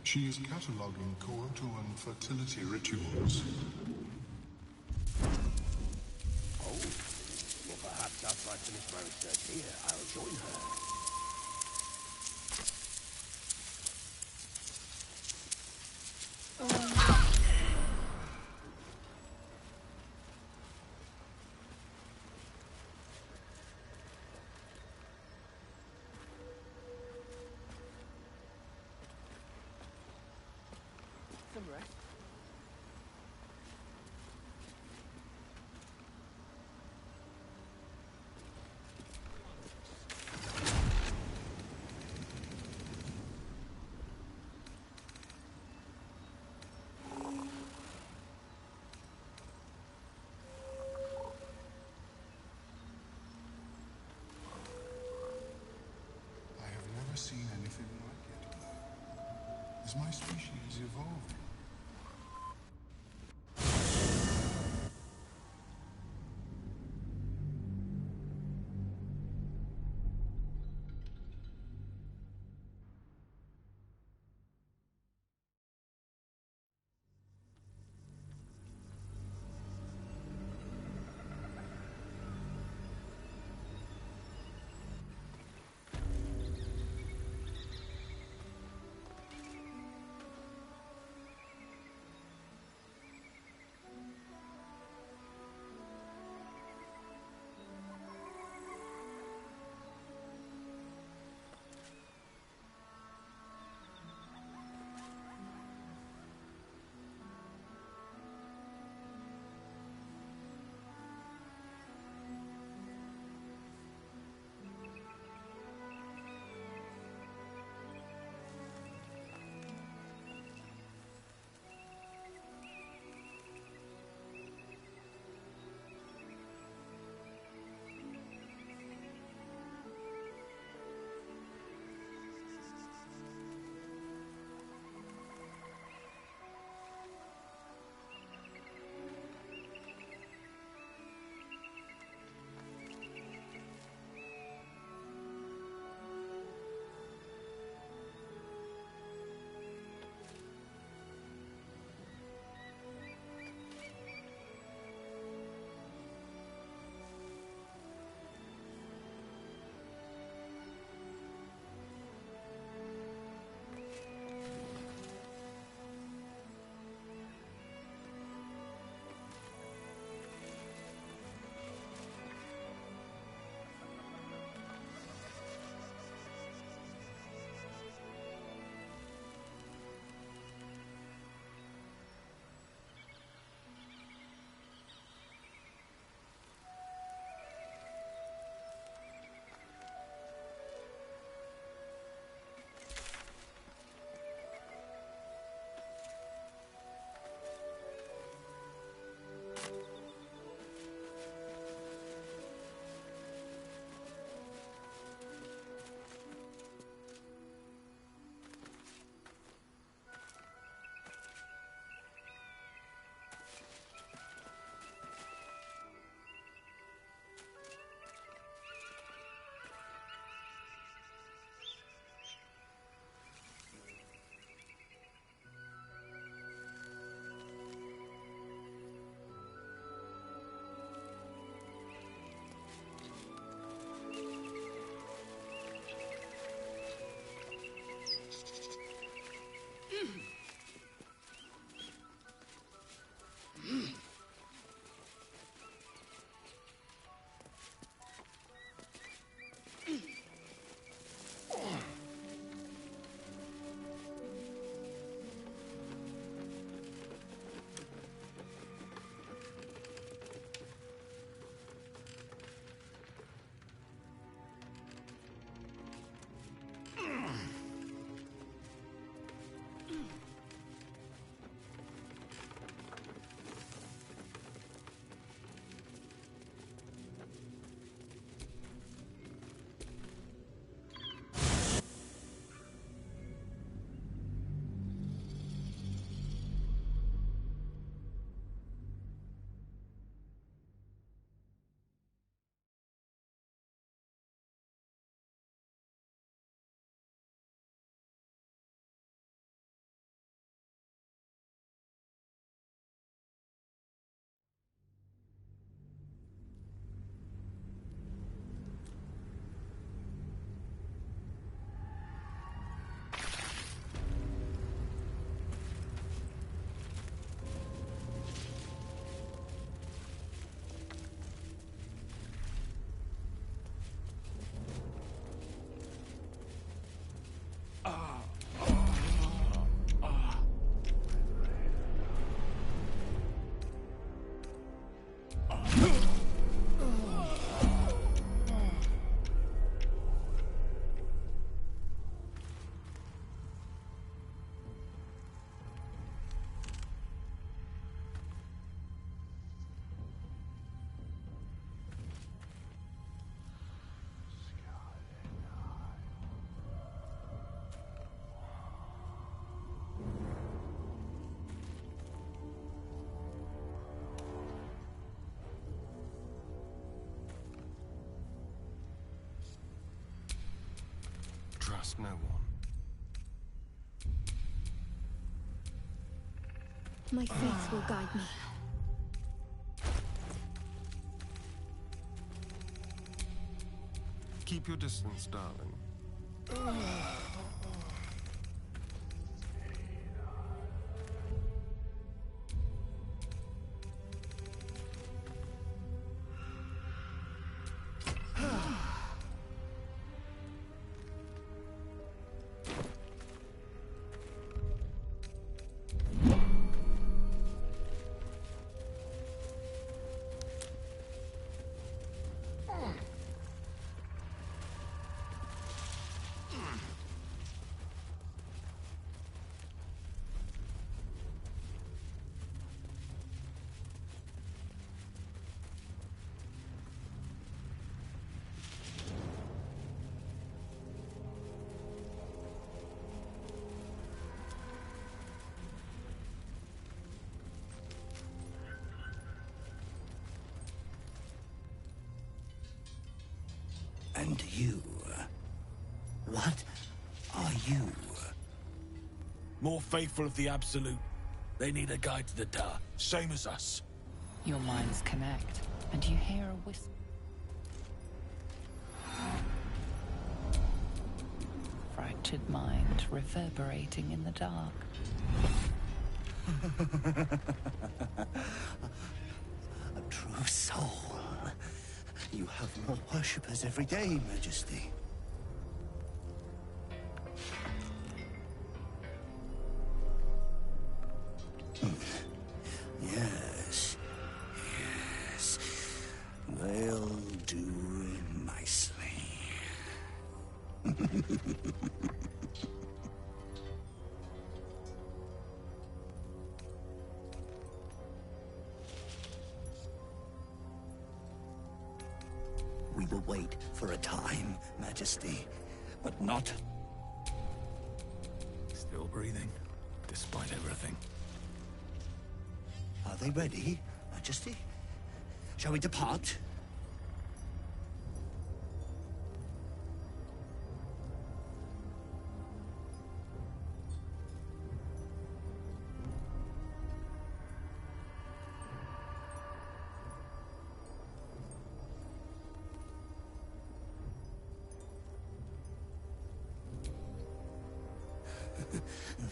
She is cataloguing coital and fertility rituals. Oh, well perhaps after I finish my research here, I'll join her. Some rest. I have never seen anything like it. Is my species evolving? no one. My faith will guide me. Keep your distance, darling. And you? What are you? More faithful of the Absolute. They need a guide to the dark, same as us. Your minds connect, and you hear a whisper. Fractured mind reverberating in the dark. A true soul. You have more worshippers every day, Majesty. Yes. Yes. They'll do nicely. We will wait for a time, Majesty, but not... Still breathing, despite everything. Are they ready, Majesty? Shall we depart?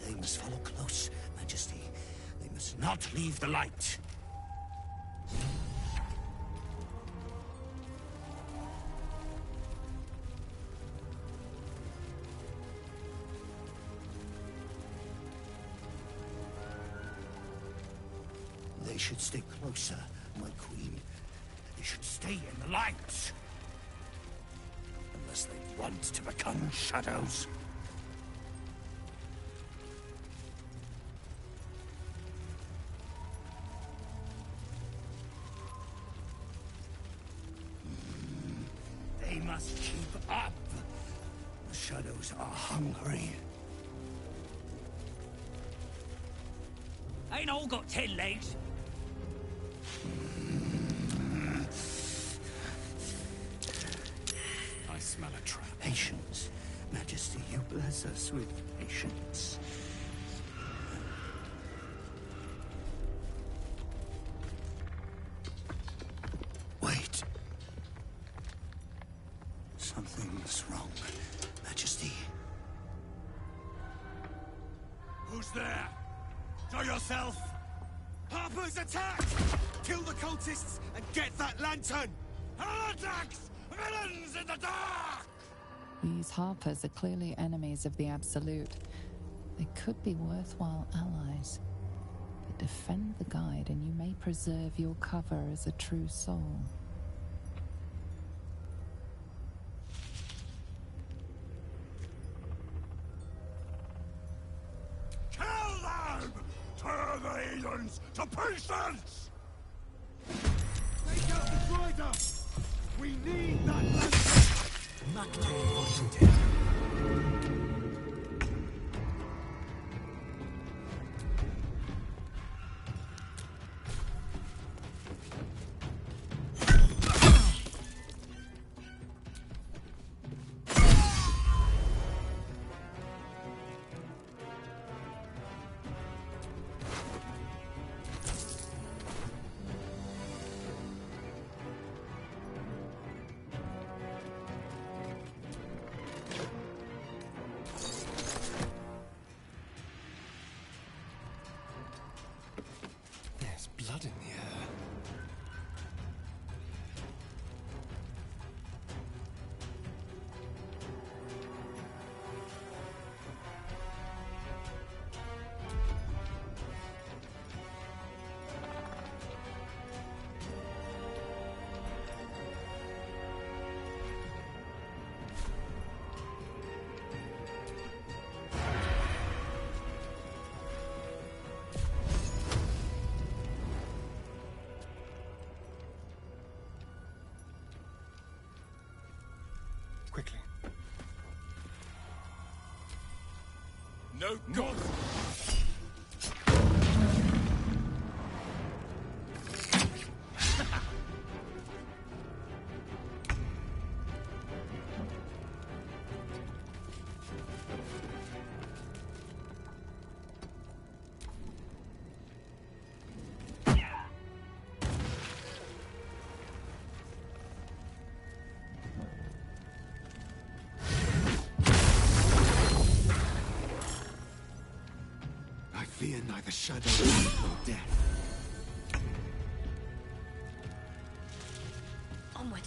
They must follow close, Majesty. They must not leave the light. They should stay closer, my queen. They should stay in the light. Unless they want to become shadows. They must keep up. The shadows are hungry. Ain't all got 10 legs. I smell a trap. Patience. Majesty, you bless us with patience. Wait. Something's wrong, Majesty. Who's there? Show yourself! Harper's attacked! Kill the cultists and get that lantern! Heretics! Villains in the dark! These Harpers are clearly enemies of the Absolute. They could be worthwhile allies. But defend the guide and you may preserve your cover as a true soul. Kill them! Tear the heathens to pieces! Take out the drider! We need that lantern! blood in the air. Quickly. No god! I fear neither shadow nor death. Onward.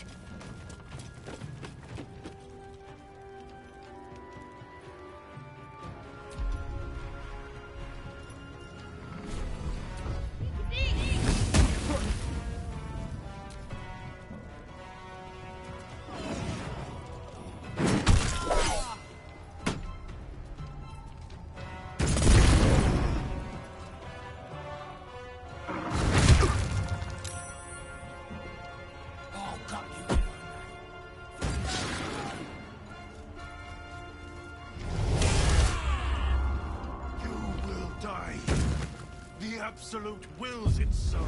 You will die. The Absolute wills it so.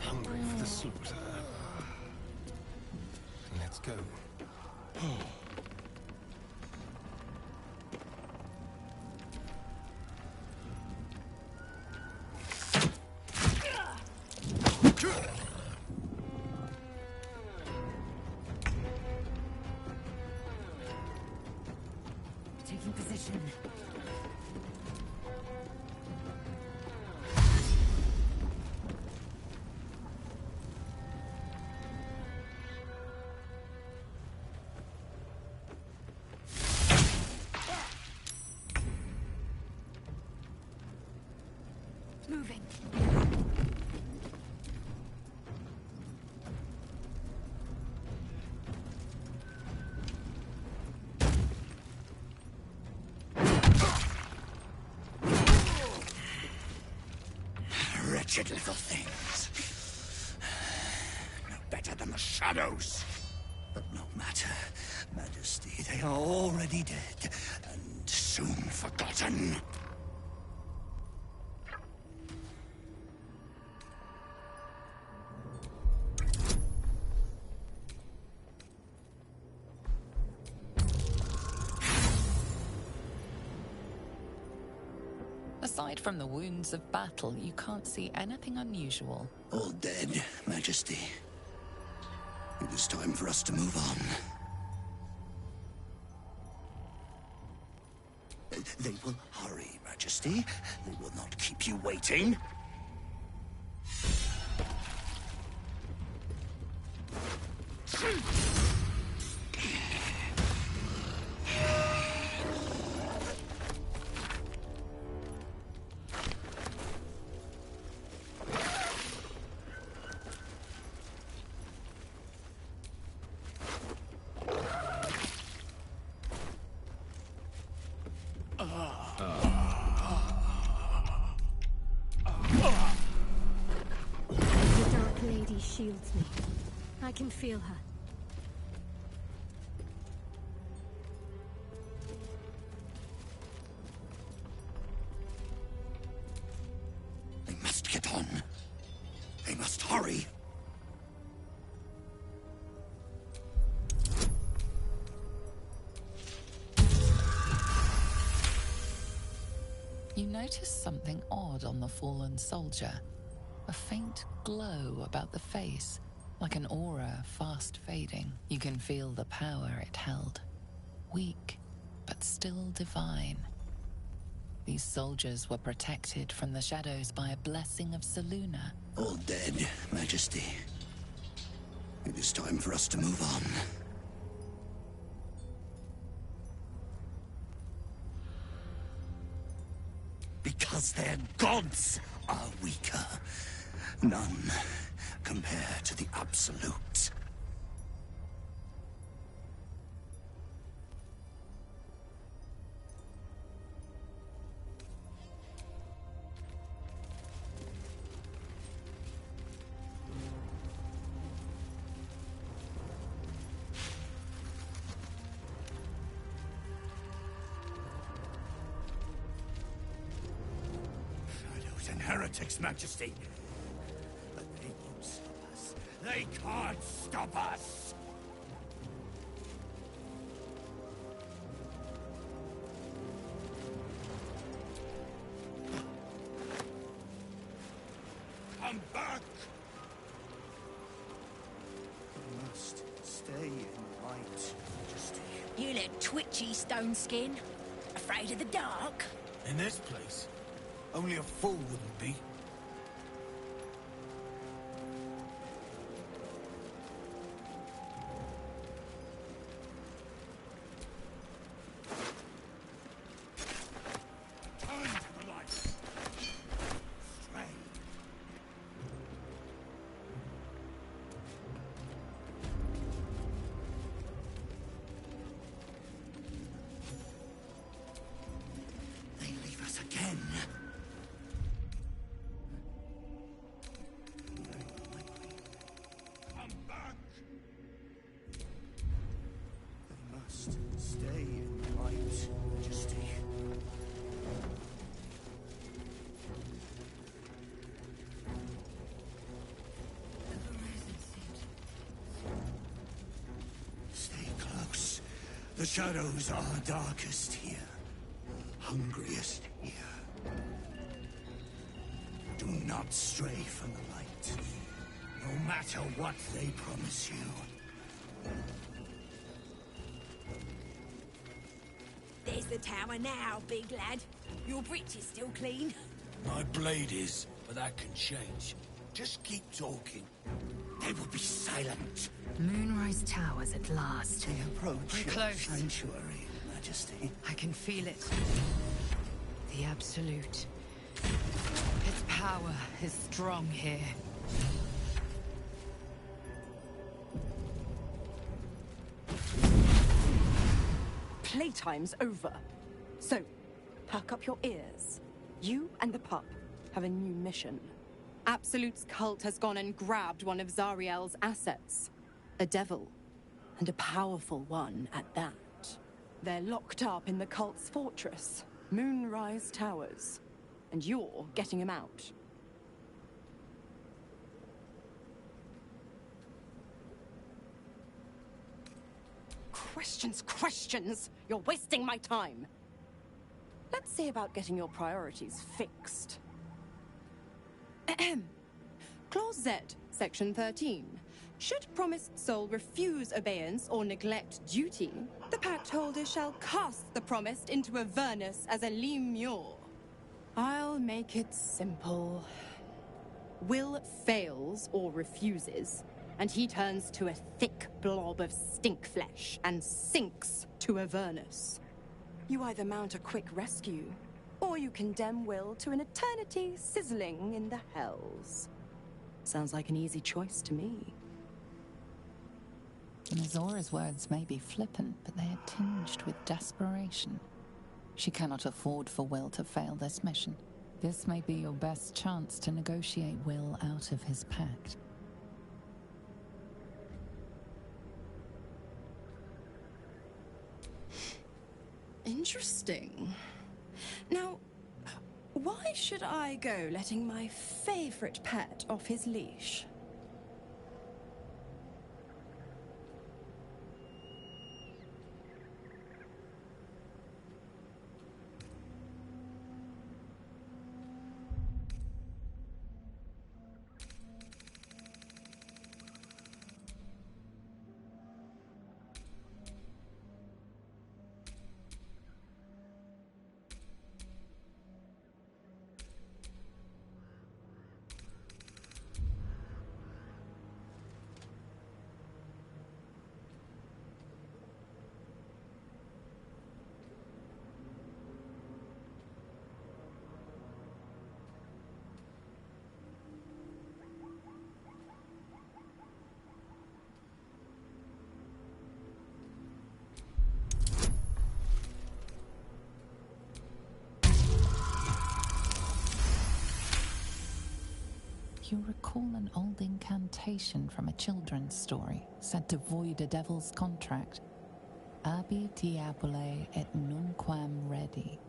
Hungry for the slaughter. Let's go. Taking position. Moving. Wretched little things. No better than the shadows. But no matter, Majesty, they are already dead, and soon forgotten. Aside from the wounds of battle, you can't see anything unusual. All dead, Majesty. It is time for us to move on. They will hurry, Majesty. They will not keep you waiting. The Dark Lady shields me. I can feel her. They must get on. They must hurry. noticed something odd on the fallen soldier. A faint glow about the face, like an aura fast fading. You can feel the power it held. Weak, but still divine. These soldiers were protected from the shadows by a blessing of Selûne. All dead, Majesty. It is time for us to move on. Because their gods are weaker. None compare to the Absolute. Shadows and heretics, Majesty. But they won't stop us. They can't stop us! Come back! We must stay in light, Majesty. You look twitchy, Stone Skin. Afraid of the dark? In this place? Only a fool wouldn't be. Turn to the light! Stray. They leave us again. Come back! We must stay in light, Majesty. Stay close. The shadows are darkest here. Hungriest here. Do not stray from the light. No matter what they promise you. There's the tower now, big lad. Your breech is still clean. My blade is, but that can change. Just keep talking. They will be silent. Moonrise Towers at last. They approach We're your close. sanctuary, Majesty. I can feel it. The Absolute. Its power is strong here. Playtime's over. So, perk up your ears. You and the pup have a new mission. Absolute's cult has gone and grabbed one of Zariel's assets. A devil. And a powerful one at that. They're locked up in the cult's fortress, Moonrise Towers. And you're getting him out. Questions, questions! You're wasting my time! Let's see about getting your priorities fixed. Ahem. Clause Z, Section 13. Should promised soul refuse obeyance or neglect duty, the pact holder shall cast the promised into Avernus as a lemure. I'll make it simple. Will fails or refuses, and he turns to a thick blob of stink flesh and sinks to Avernus. You either mount a quick rescue, or you condemn Will to an eternity sizzling in the hells. Sounds like an easy choice to me. Nazora's words may be flippant, but they are tinged with desperation. She cannot afford for Will to fail this mission. This may be your best chance to negotiate Will out of his pact. Interesting. Now, why should I go letting my favorite pet off his leash? you recall an old incantation from a children's story said to void a devil's contract. Abi diabole et nunquam redi.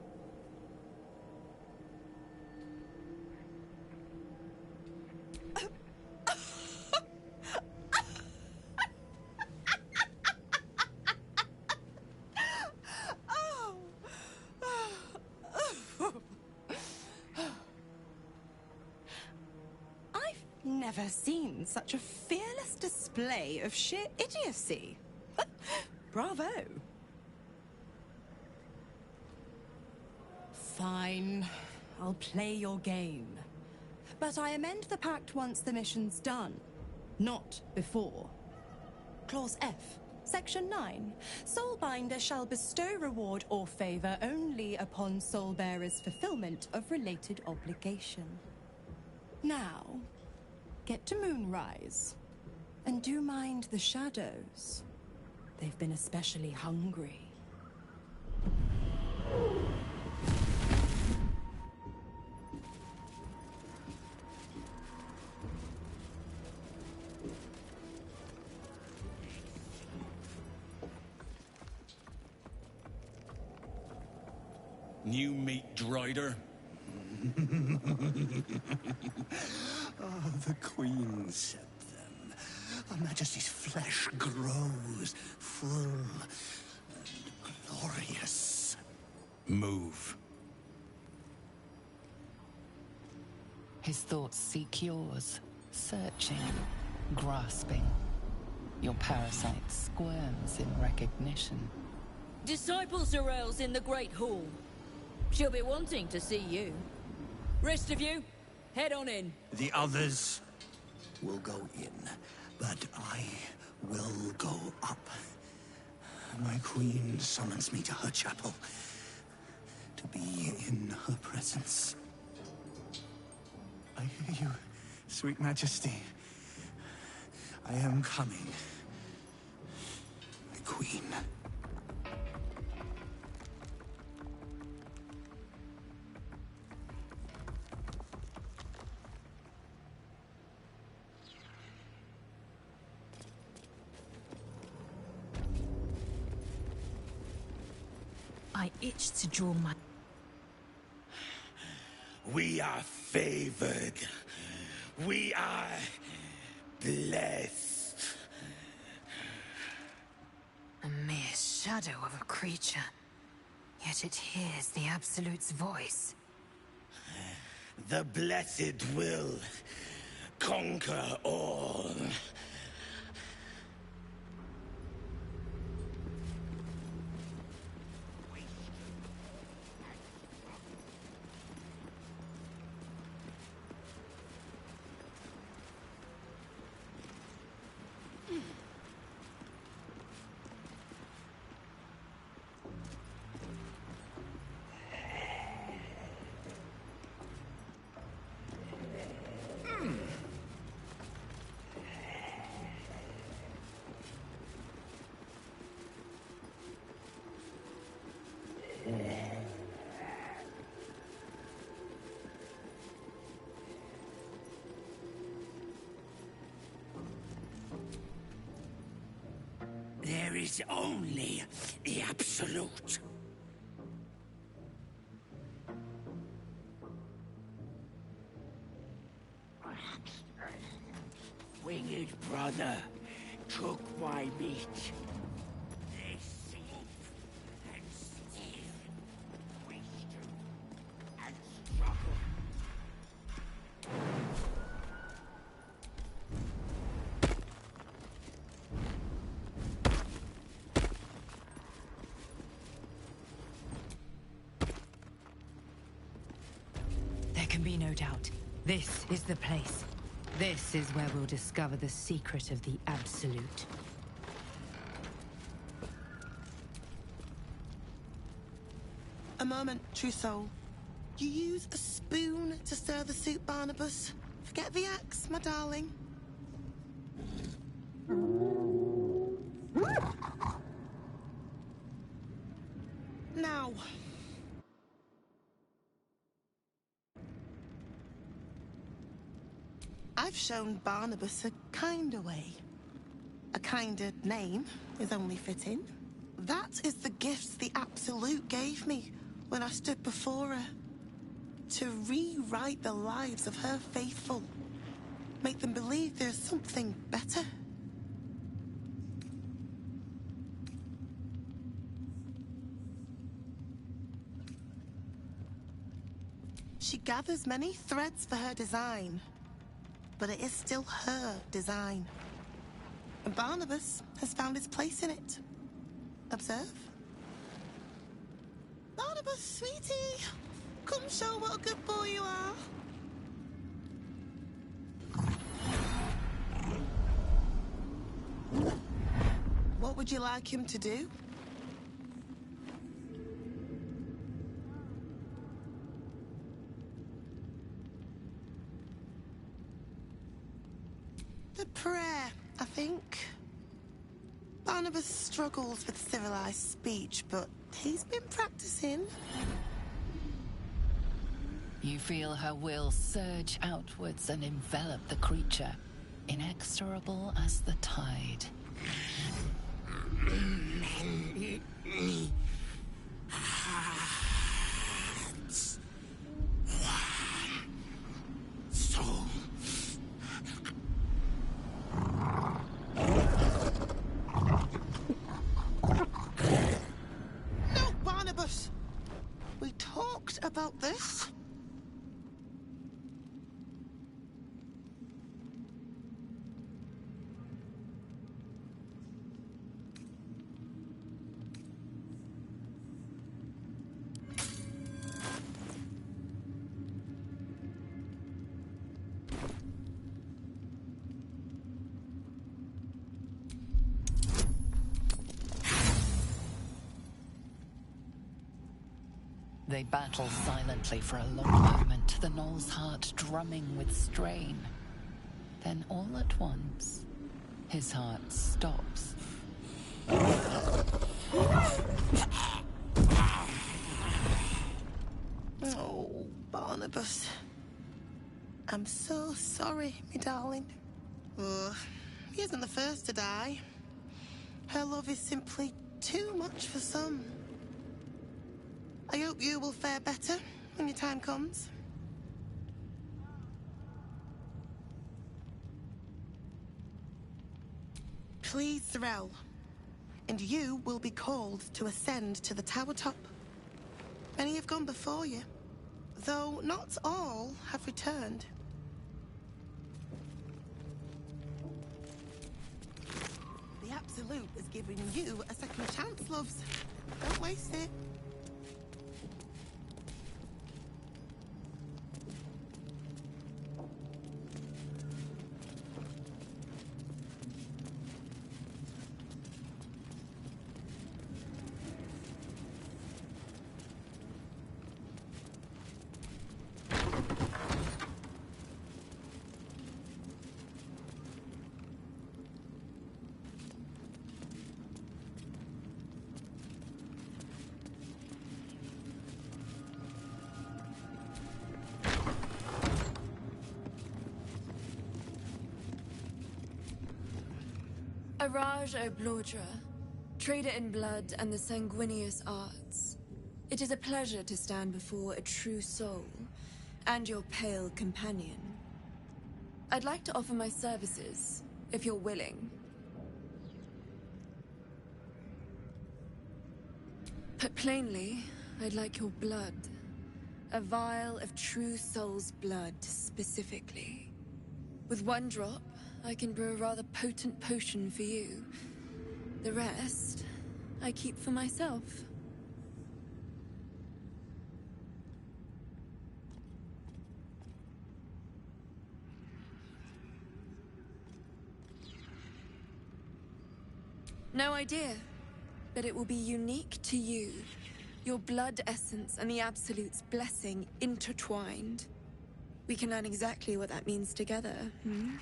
Never seen such a fearless display of sheer idiocy. Bravo. Fine. I'll play your game. But I amend the pact once the mission's done, not before. Clause F, Section 9. Soulbinder shall bestow reward or favor only upon soulbearer's fulfillment of related obligation. Now, get to Moonrise. And do mind the shadows. They've been especially hungry. New meat drider? Oh, the Queen said them. Her Majesty's flesh grows full and glorious. Move. His thoughts seek yours, searching, grasping. Your parasite squirms in recognition. Disciple Zarel's in the Great Hall. She'll be wanting to see you. Rest of you, head on in. The others will go in, but I will go up. My Queen summons me to her chapel to be in her presence. I hear you, sweet Majesty. I am coming. My Queen. I itch to draw my... We are favored. We are blessed. A mere shadow of a creature. Yet it hears the Absolute's voice. The blessed will conquer all. There is only the Absolute. Winged brother took my meat. They sleep and steal, waste and struggle. There can be no doubt. This is the place. This is where we'll discover the secret of the Absolute. A moment, true soul. You use a spoon to stir the soup, Barnabas. Forget the axe, my darling. Now. I've shown Barnabas a kinder way. A kinder name is only fitting. That is the gift the Absolute gave me when I stood before her. To rewrite the lives of her faithful. Make them believe there's something better. She gathers many threads for her design, but it is still her design. And Barnabas has found his place in it. Observe. Barnabas, sweetie, come show what a good boy you are. What would you like him to do? The prayer, I think. Barnabas struggles with civilized speech, but he's been practicing. You feel her will surge outwards and envelop the creature, inexorable as the tide. Soul. No, Barnabas! We talked about this. They battle silently for a long moment, the gnoll's heart drumming with strain. Then all at once, his heart stops. Oh, Barnabas. I'm so sorry, me darling. He isn't the first to die. Her love is simply too much for some. I hope you will fare better when your time comes. Please, Threll. And you will be called to ascend to the tower top. Many have gone before you, though not all have returned. The Absolute is giving you a second chance, loves. Don't waste it. Araj o Blodra, trader in blood and the sanguineous arts. It is a pleasure to stand before a true soul, and your pale companion. I'd like to offer my services, if you're willing. Put plainly, I'd like your blood. A vial of true soul's blood, specifically. With one drop, I can brew a rather potent potion for you. The rest, I keep for myself. No idea, but it will be unique to you. Your blood essence and the Absolute's blessing intertwined. We can learn exactly what that means together, hmm?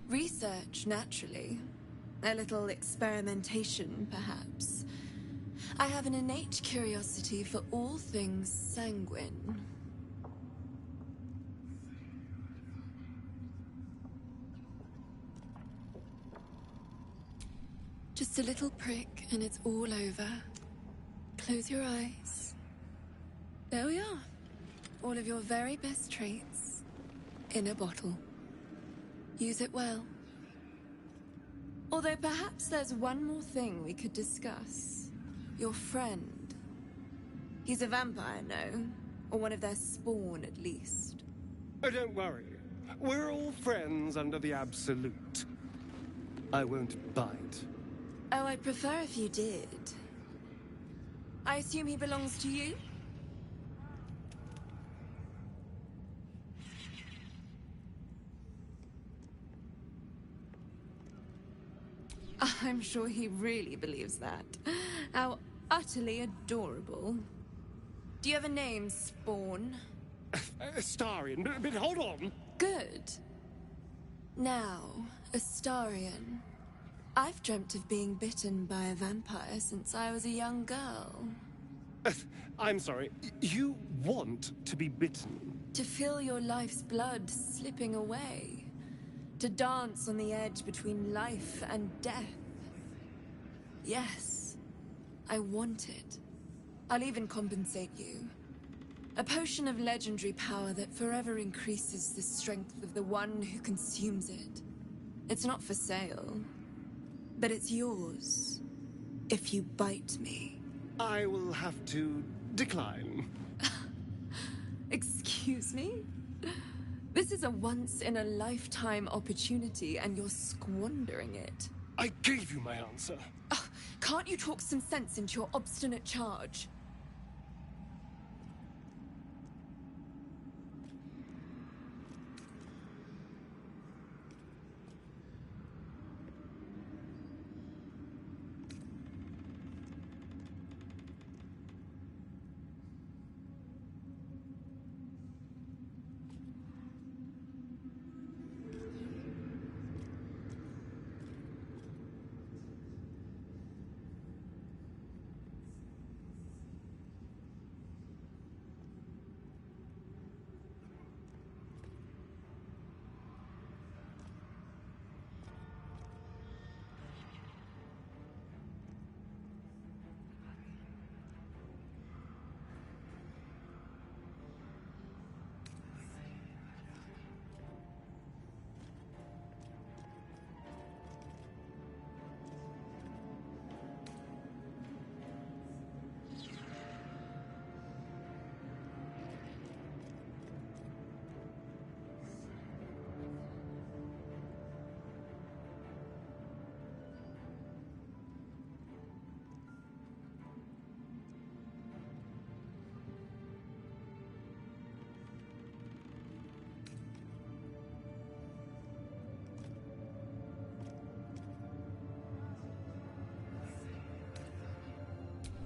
Research, naturally. A little experimentation, perhaps. I have an innate curiosity for all things sanguine. Just a little prick and it's all over. Close your eyes. There we are. All of your very best traits in a bottle. Use it well. Although perhaps there's one more thing we could discuss. Your friend. He's a vampire, no? Or one of their spawn, at least. Oh, don't worry. We're all friends under the Absolute. I won't bite. Oh, I'd prefer if you did. I assume he belongs to you? I'm sure he really believes that. How utterly adorable. Do you have a name, Spawn? Astarion, but hold on. Good. Now, Astarion. I've dreamt of being bitten by a vampire since I was a young girl. I'm sorry, you want to be bitten? To feel your life's blood slipping away. To dance on the edge between life and death. Yes, I want it. I'll even compensate you. A potion of legendary power that forever increases the strength of the one who consumes it. It's not for sale, but it's yours if you bite me. I will have to decline. Excuse me? This is a once-in-a-lifetime opportunity, and you're squandering it. I gave you my answer. Can't you talk some sense into your obstinate charge?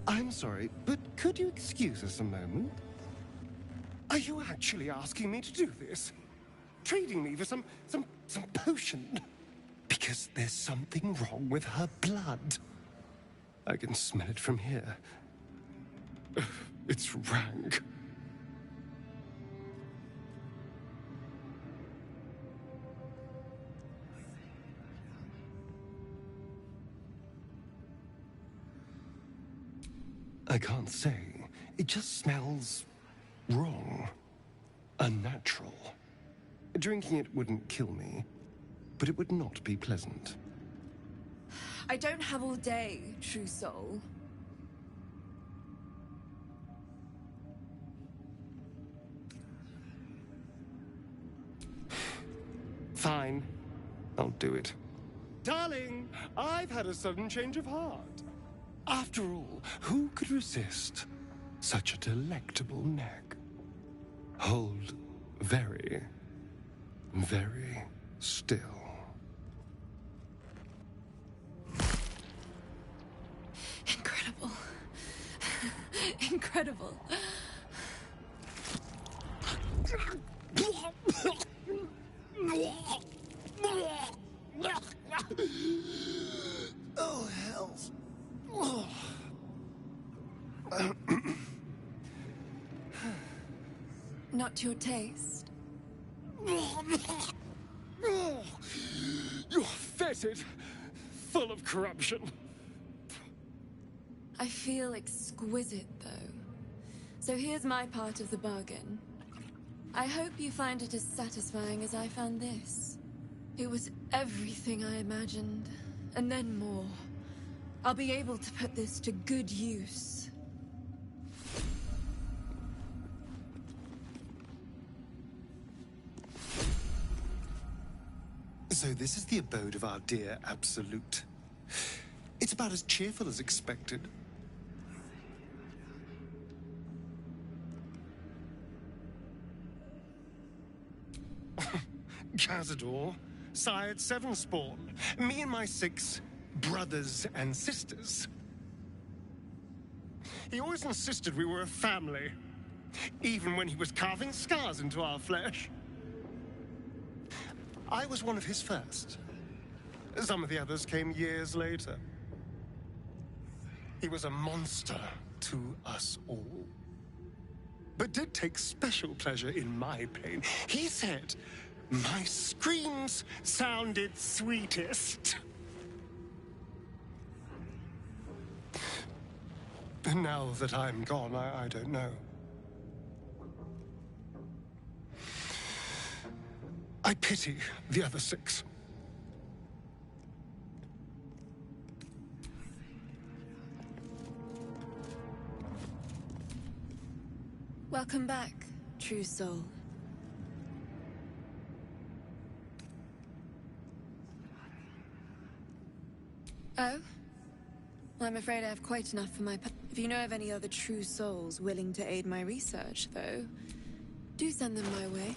I'm sorry, but could you excuse us a moment? Are you actually asking me to do this? Trading me for some potion? Because there's something wrong with her blood. I can smell it from here. It's rank. I can't say. It just smells wrong. Unnatural. Drinking it wouldn't kill me, but it would not be pleasant. I don't have all day, true soul. Fine. I'll do it. Darling, I've had a sudden change of heart. After all, who could resist such a delectable neck? Hold very, very still. Incredible. Incredible. Oh, hells. Oh. Not to your taste? You're fetid, full of corruption. I feel exquisite, though. So here's my part of the bargain. I hope you find it as satisfying as I found this. It was everything I imagined, and then more. I'll be able to put this to good use. So this is the abode of our dear Absolute. It's about as cheerful as expected. Cazador sired 7 spawn. Me and my 6 brothers and sisters. He always insisted we were a family, even when he was carving scars into our flesh. I was one of his first. Some of the others came years later. He was a monster to us all, but did take special pleasure in my pain. He said my screams sounded sweetest. And now that I'm gone, I don't know. I pity the other 6. Welcome back, true soul. Oh? Well, I'm afraid I have quite enough for my... If you know of any other true souls willing to aid my research, though, do send them my way.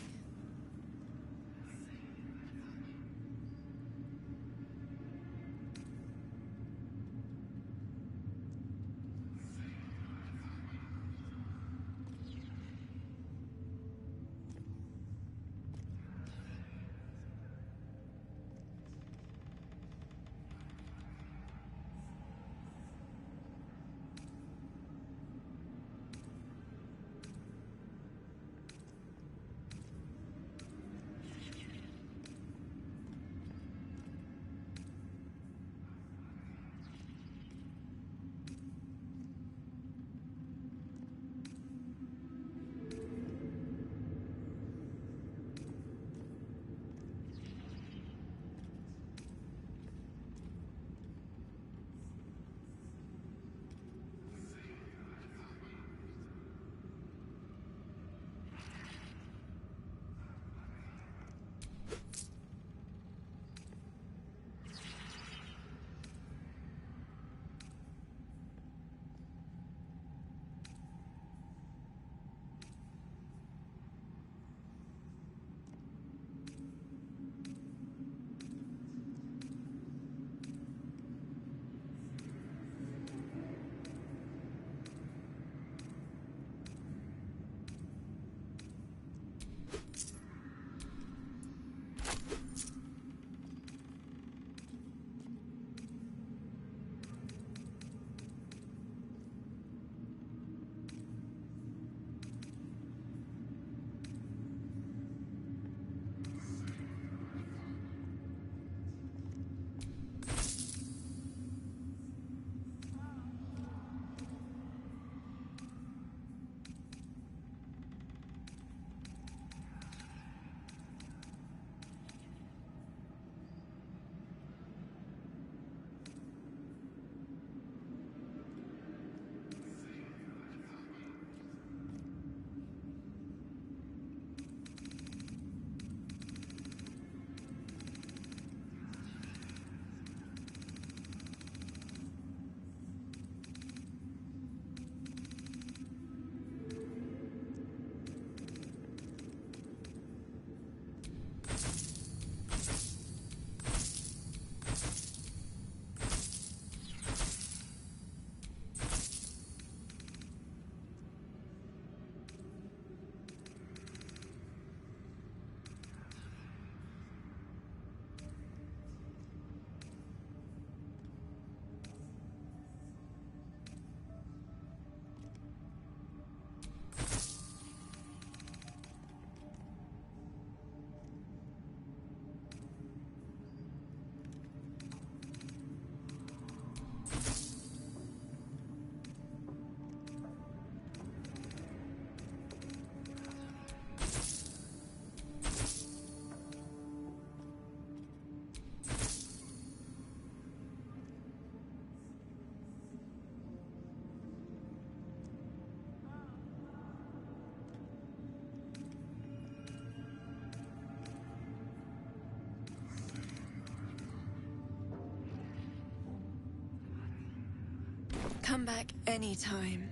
Come back anytime.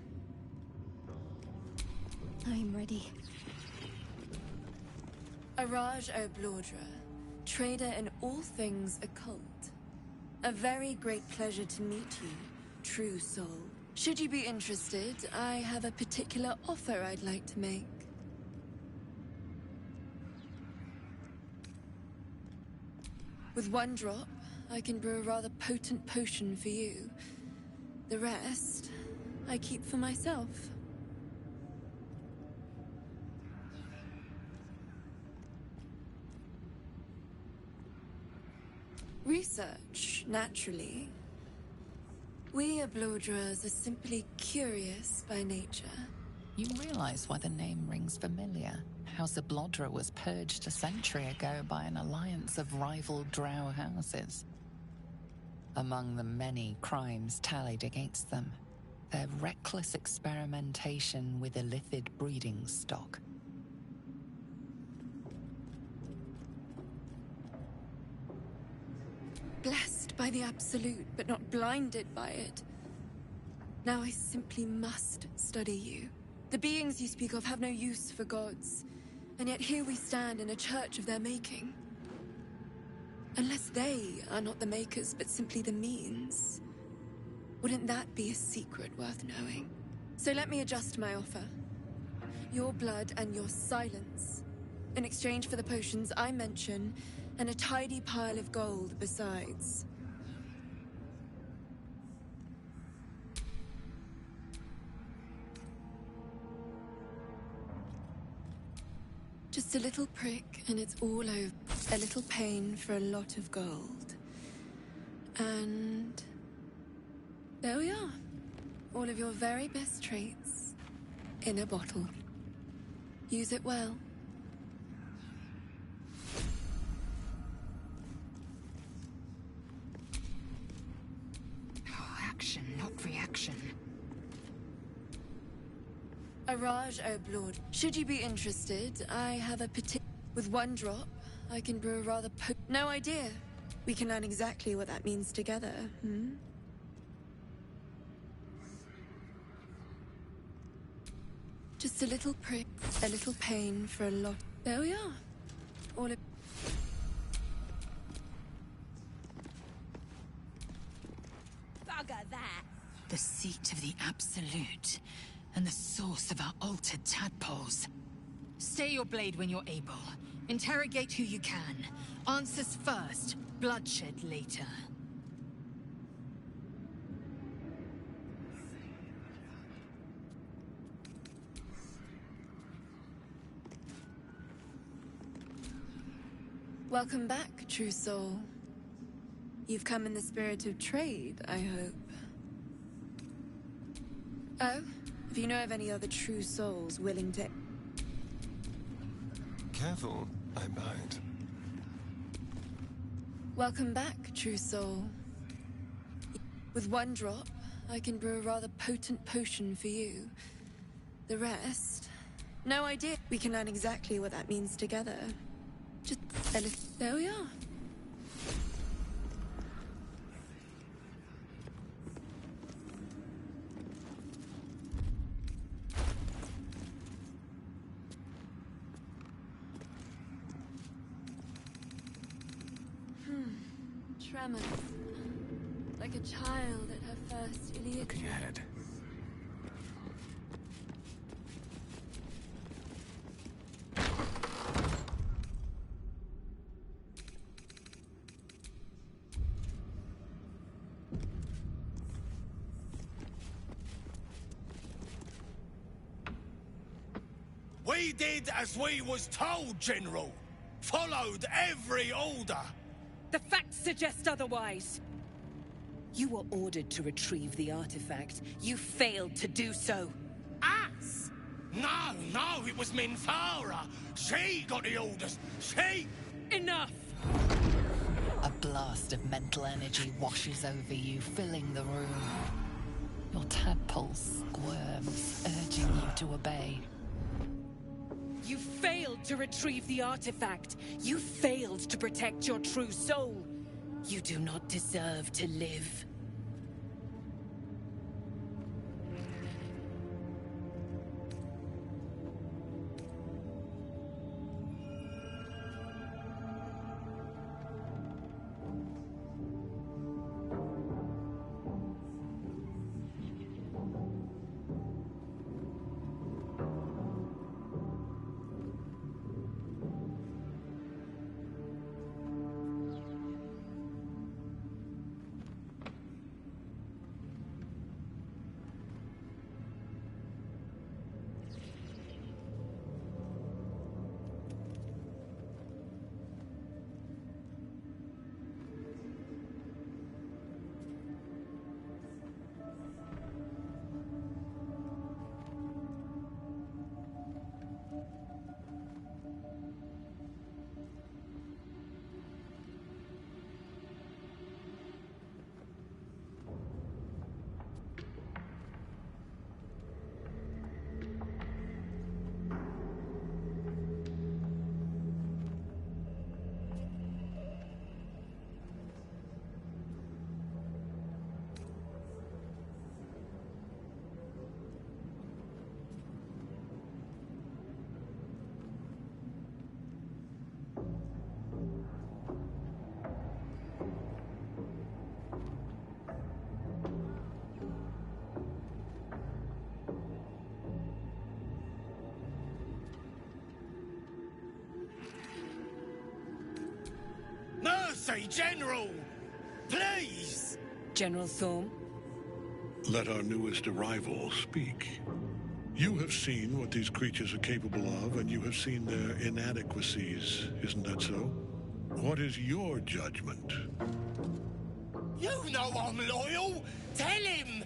I'm ready. Araj O'Blaudra, trader in all things occult. A very great pleasure to meet you, true soul. Should you be interested, I have a particular offer I'd like to make. With one drop, I can brew a rather potent potion for you. The rest, I keep for myself. Research, naturally. We Baldurs are simply curious by nature. You realize why the name rings familiar. House of Baldurs was purged a century ago by an alliance of rival drow houses. Among the many crimes tallied against them, their reckless experimentation with illithid breeding stock. Blessed by the Absolute, but not blinded by it. Now I simply must study you. The beings you speak of have no use for gods, and yet here we stand in a church of their making. Unless they are not the makers, but simply the means, wouldn't that be a secret worth knowing? So let me adjust my offer. Your blood and your silence, in exchange for the potions I mention, and a tidy pile of gold besides. Just a little prick and it's all over. A little pain for a lot of gold. And there we are. All of your very best traits in a bottle. Use it well. Action, not reaction. Araj O'Blaud. Should you be interested, I have a with one drop, I can brew a rather no idea. We can learn exactly what that means together, Just a little prick, a little pain for a lot. There we are. All it. Bugger that! The seat of the Absolute, and the source of our altered tadpoles. Stay your blade when you're able. Interrogate who you can. Answers first, bloodshed later. Welcome back, true soul. You've come in the spirit of trade, I hope. Oh? If you know of any other true souls willing to... Careful, I might. Welcome back, true soul. With one drop, I can brew a rather potent potion for you. The rest... No idea. We can learn exactly what that means together. Just a little... There we are. Tremors. Like a child at her first Iliad. Look at your head. We did as we was told, General. Followed every order. The facts suggest otherwise. You were ordered to retrieve the artifact. You failed to do so. Us? No, it was Minthara. She got the orders. She... Enough! A blast of mental energy washes over you, filling the room. Your tadpole squirms, urging you to obey. You failed to retrieve the artifact. You failed to protect your true soul. You do not deserve to live. mercy, General! Please! General Thorm? Let our newest arrival speak. You have seen what these creatures are capable of, and you have seen their inadequacies, isn't that so? What is your judgment? You know I'm loyal! Tell him!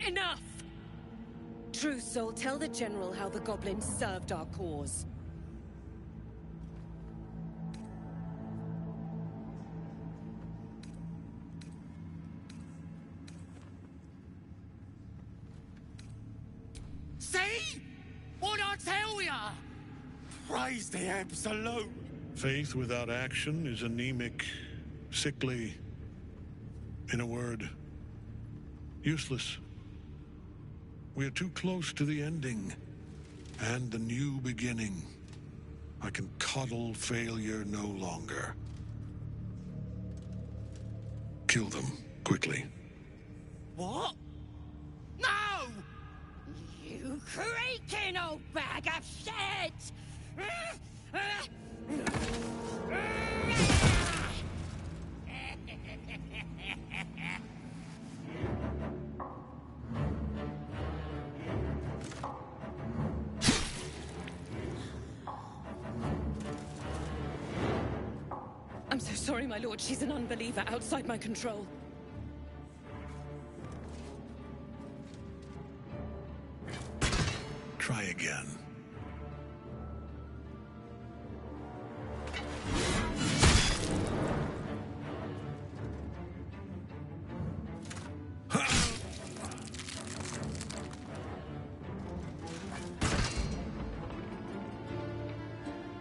Enough! True Soul, tell the General how the goblins served our cause. See? What'd I tell ya? Praise the Absolute! Faith without action is anemic, sickly, in a word, useless. We are too close to the ending, and the new beginning. I can coddle failure no longer. Kill them, quickly. What? No! You creaking old bag of shit! I'm so sorry, my lord. She's an unbeliever outside my control. Try again.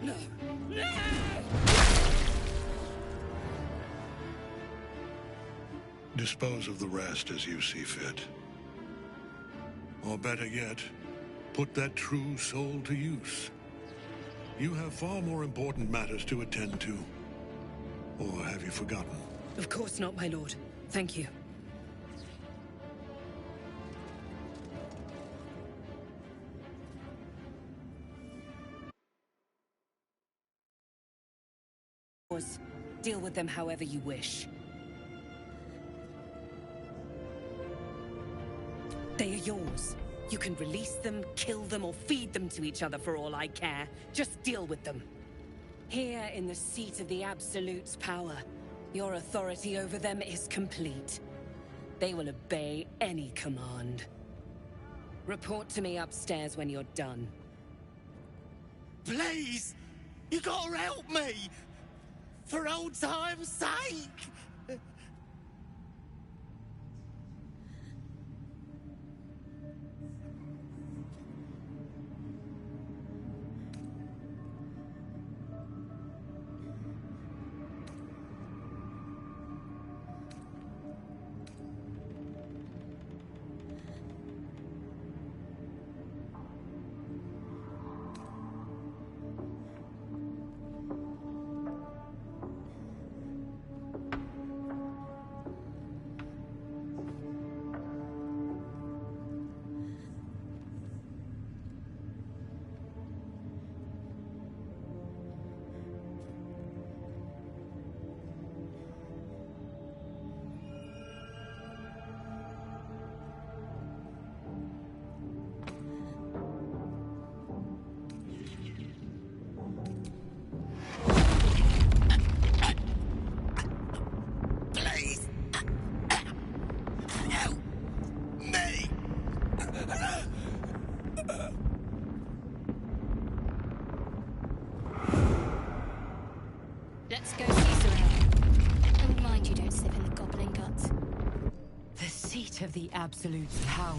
No! No! Dispose of the rest as you see fit. Or better yet, put that true soul to use. You have far more important matters to attend to. Or have you forgotten? Of course not, my lord. Thank you. Deal with them however you wish. They are yours. You can release them, kill them, or feed them to each other for all I care. Just deal with them. Here in the seat of the Absolute's power, your authority over them is complete. They will obey any command. Report to me upstairs when you're done. Please! You gotta help me! For old time's sake! Let's go see Sorrel. And mind you don't slip in the goblin guts. The seat of the Absolute's power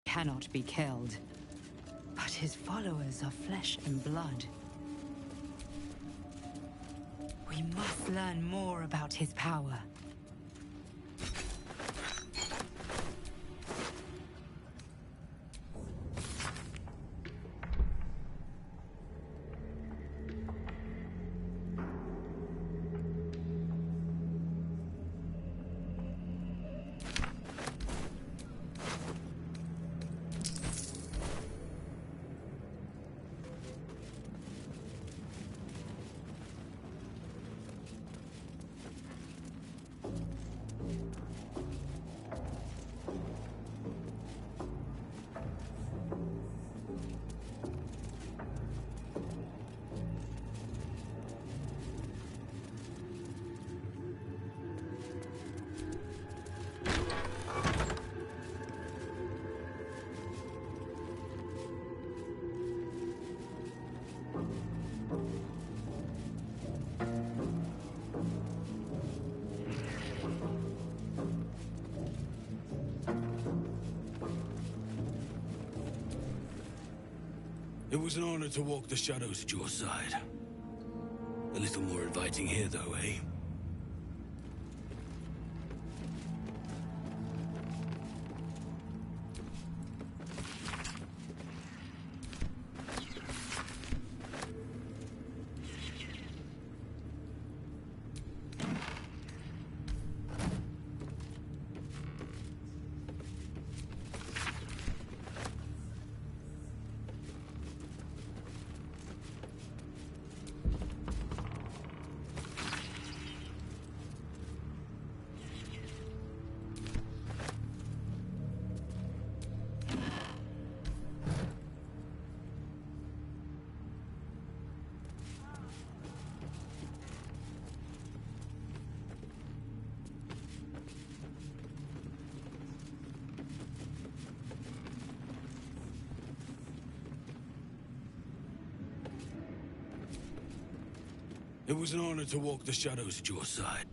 cannot be killed. But his followers are flesh and blood. We must learn more about his power. It was an honor to walk the shadows at your side. A little more inviting here, though, eh? It was an honor to walk the shadows at your side.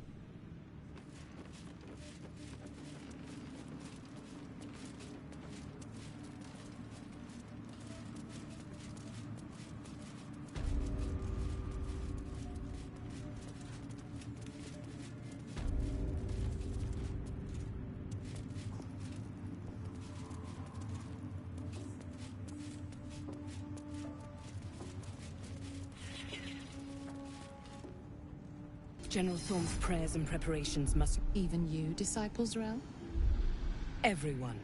General Thorm's prayers and preparations must... Even you, Disciples Rel? Everyone.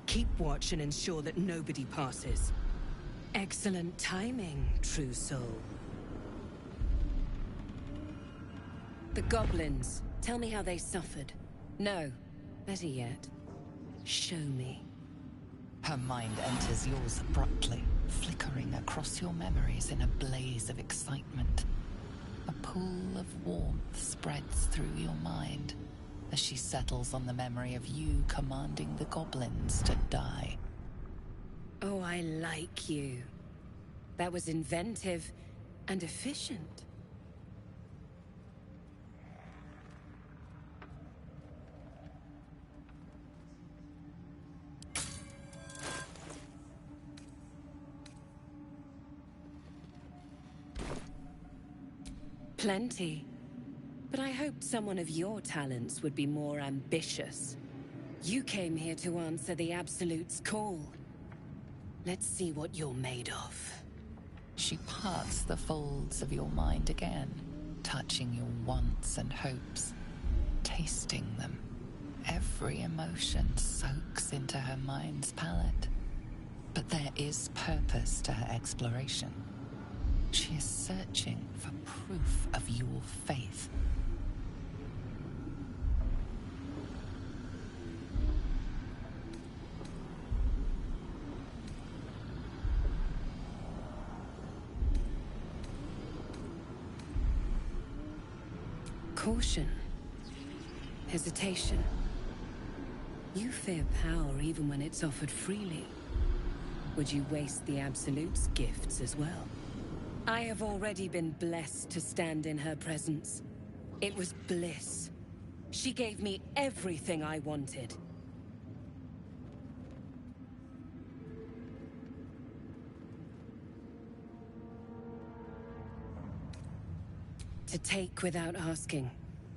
Keep watch and ensure that nobody passes. Excellent timing, true soul. The goblins. Tell me how they suffered. No. Better yet. Show me. Her mind enters yours abruptly, flickering across your memories in a blaze of excitement. A pool of warmth spreads through your mind as she settles on the memory of you commanding the goblins to die. Oh, I like you. That was inventive and efficient. Plenty. But I hoped someone of your talents would be more ambitious. You came here to answer the Absolute's call. Let's see what you're made of. She parts the folds of your mind again, touching your wants and hopes, tasting them. Every emotion soaks into her mind's palette. But there is purpose to her exploration. She is searching for proof of your faith. Caution. Hesitation. You fear power even when it's offered freely. Would you waste the Absolute's gifts as well? I have already been blessed to stand in her presence. It was bliss. She gave me everything I wanted. To take without asking,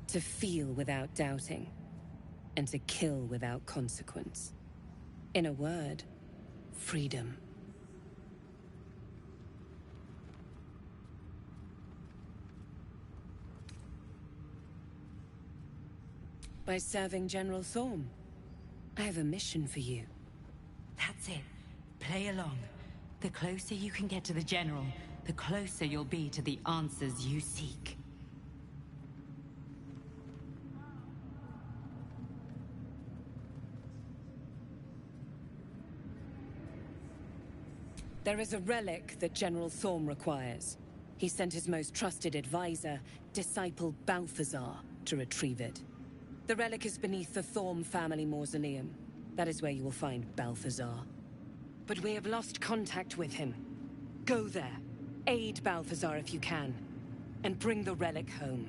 to feel without doubting, and to kill without consequence. In a word, freedom. By serving General Thorm. I have a mission for you. That's it. Play along. The closer you can get to the General, the closer you'll be to the answers you seek. There is a relic that General Thorm requires. He sent his most trusted advisor, Disciple Balthazar, to retrieve it. The relic is beneath the Thorm family mausoleum. That is where you will find Balthazar. But we have lost contact with him. Go there, aid Balthazar if you can, and bring the relic home.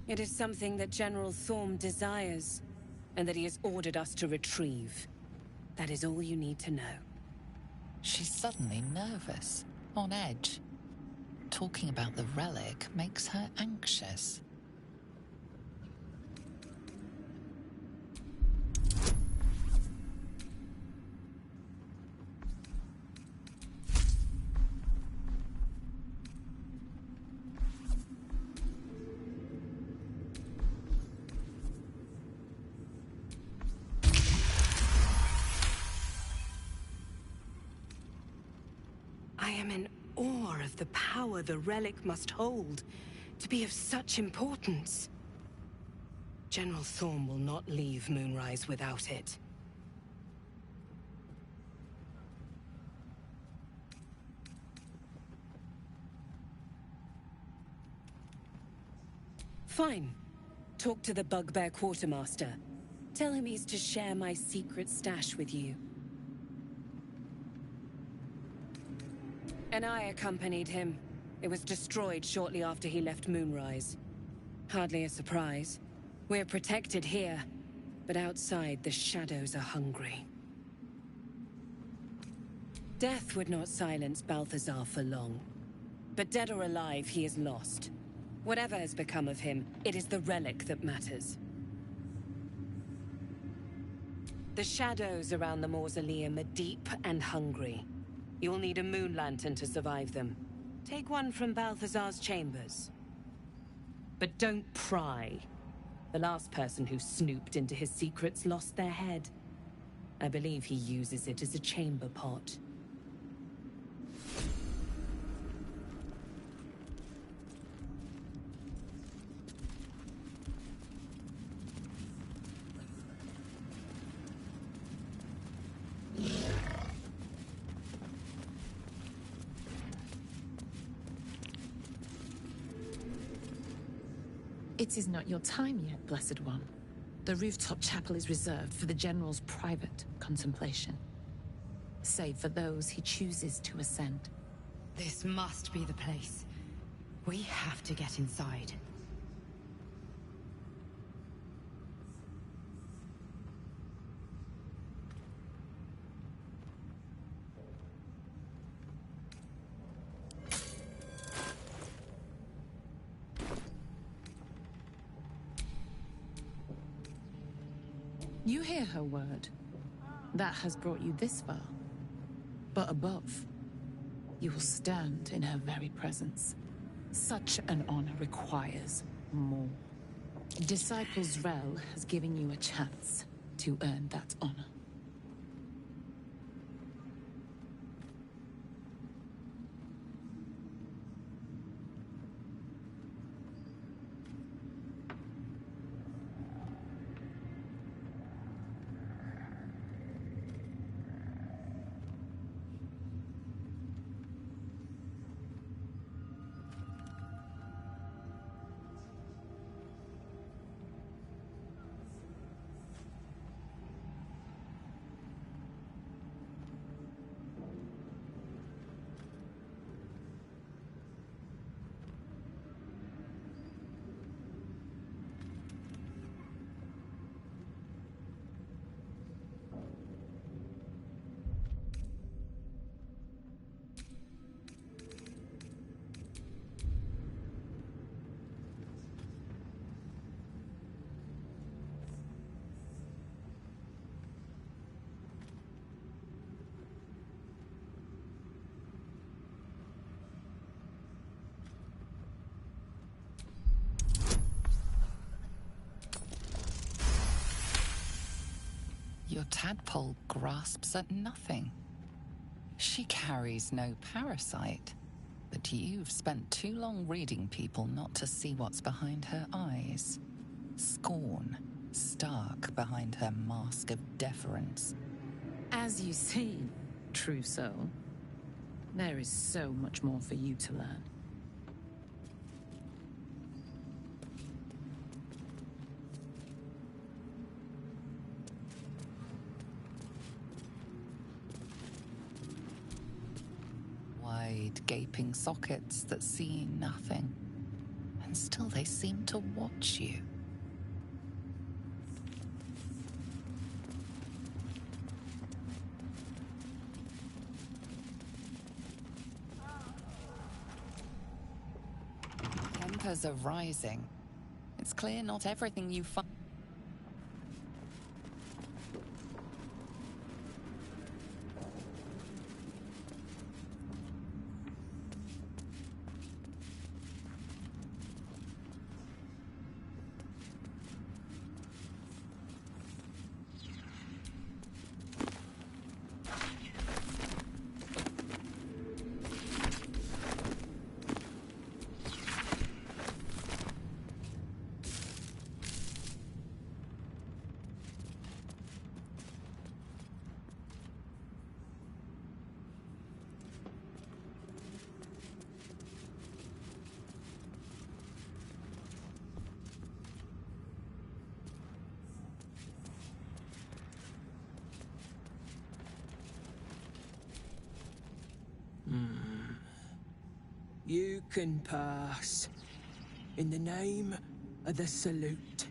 It is something that General Thorm desires, and that he has ordered us to retrieve. That is all you need to know. She's suddenly nervous, on edge. Talking about the relic makes her anxious. I am in awe of the power the relic must hold to be of such importance. General Thorm will not leave Moonrise without it. Fine. Talk to the Bugbear Quartermaster. Tell him he's to share my secret stash with you. And I accompanied him. It was destroyed shortly after he left Moonrise. Hardly a surprise. We're protected here, but outside the shadows are hungry. Death would not silence Balthazar for long. But dead or alive, he is lost. Whatever has become of him, it is the relic that matters. The shadows around the mausoleum are deep and hungry. You'll need a moon lantern to survive them. Take one from Balthazar's chambers. But don't pry. The last person who snooped into his secrets lost their head. I believe he uses it as a chamber pot. It is not your time yet, Blessed One. The rooftop chapel is reserved for the General's private contemplation, save for those he chooses to ascend. This must be the place. We have to get inside. You hear her word. That has brought you this far. But above, you will stand in her very presence. Such an honor requires more. Disciples Rel has given you a chance to earn that honor. Your tadpole grasps at nothing. She carries no parasite, but you've spent too long reading people not to see what's behind her eyes. Scorn, stark behind her mask of deference. As you see, true soul, there is so much more for you to learn. Wide, gaping sockets that see nothing, and still they seem to watch you. Vipers are rising. It's clear not everything you find. You can pass. In the name of the Salute.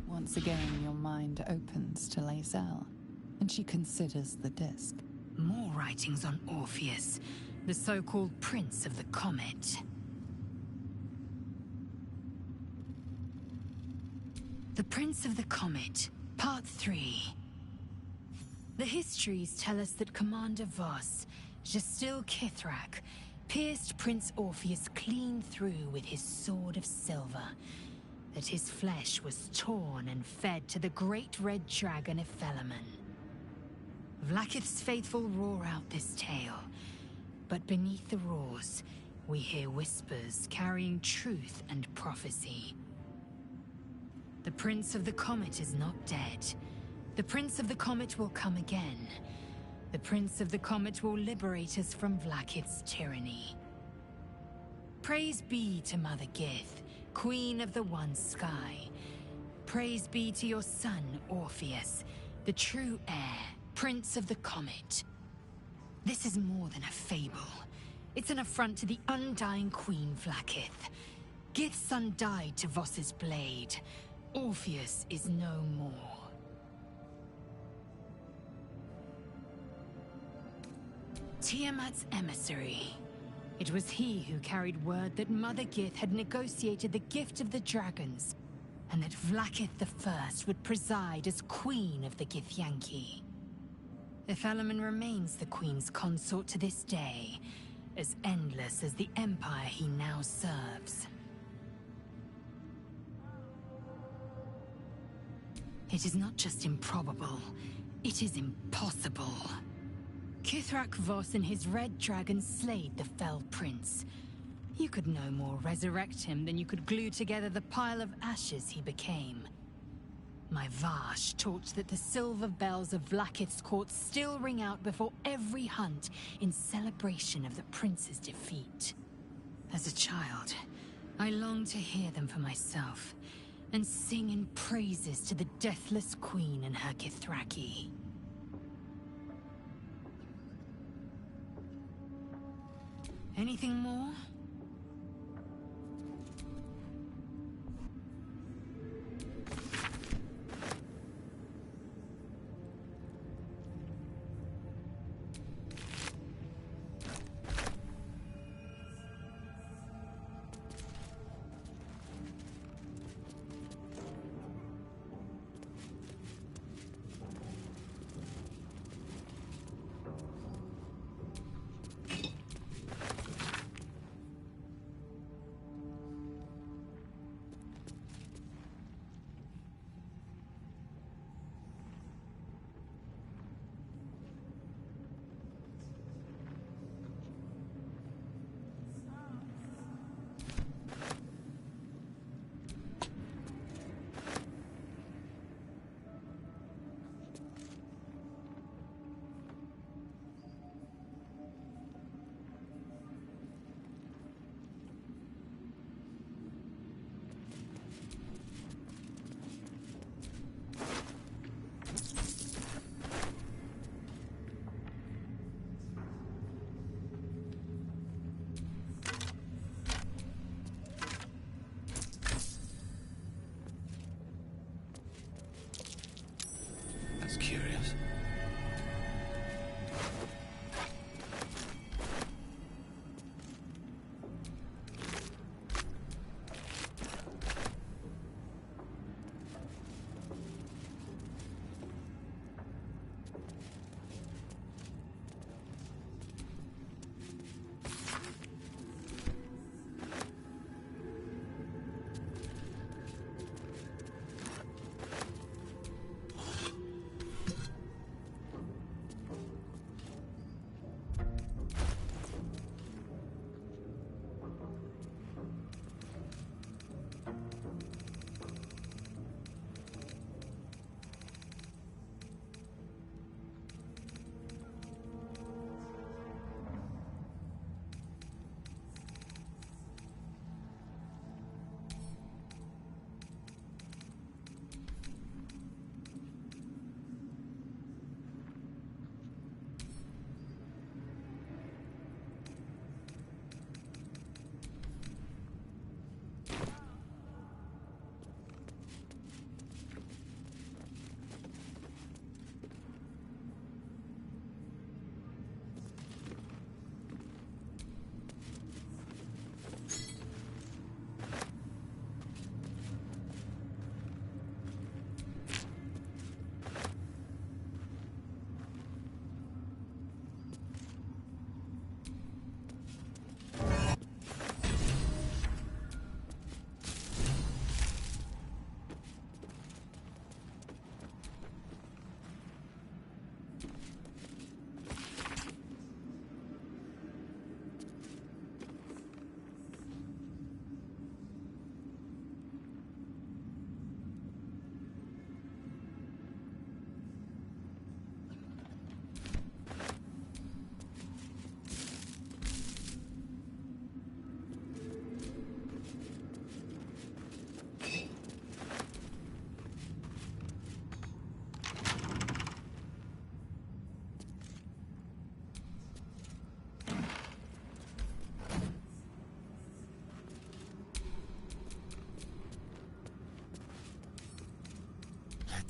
Once again, your mind opens to Lae'zel, and she considers the disc. More writings on Orpheus, the so-called Prince of the Comet. The Prince of the Comet, Part 3. The histories tell us that Commander Voss, Gestil Kithrak, pierced Prince Orpheus clean through with his sword of silver, that his flesh was torn and fed to the great red dragon Ephelemon. Vlaakith's faithful roar out this tale, but beneath the roars, we hear whispers carrying truth and prophecy. The Prince of the Comet is not dead. The Prince of the Comet will come again. The Prince of the Comet will liberate us from Vlaakith's tyranny. Praise be to Mother Gith, Queen of the One Sky. Praise be to your son, Orpheus, the true heir, Prince of the Comet. This is more than a fable. It's an affront to the undying Queen Vlaakith. Gith's son died to Voss's blade. Orpheus is no more. Tiamat's emissary. It was he who carried word that Mother Gith had negotiated the gift of the dragons, and that Vlaakith I would preside as Queen of the Githyanki. Ephelemon remains the Queen's consort to this day, as endless as the empire he now serves. It is not just improbable, it is impossible. Kithrak Voss and his red dragon slayed the fell prince. You could no more resurrect him than you could glue together the pile of ashes he became. My Vash taught that the silver bells of Vlaakith's court still ring out before every hunt in celebration of the prince's defeat. As a child, I longed to hear them for myself, and sing in praises to the deathless queen and her Githraki. Anything more?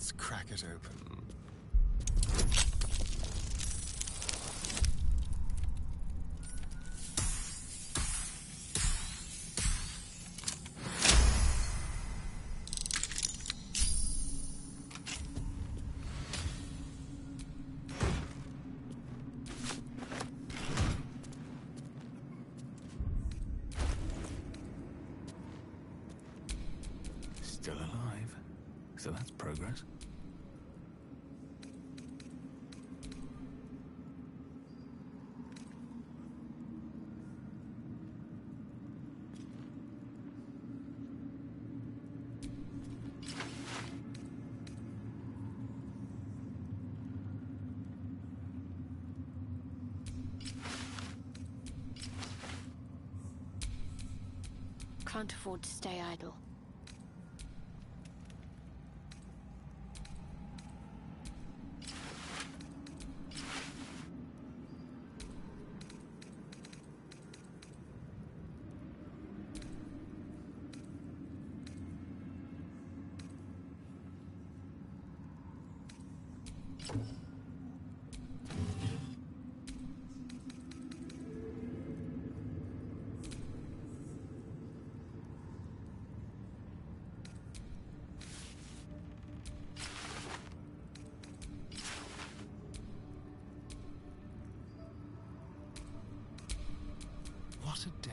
Let's crack it open. Still alive, so that's progress. Can't afford to stay idle. What a day.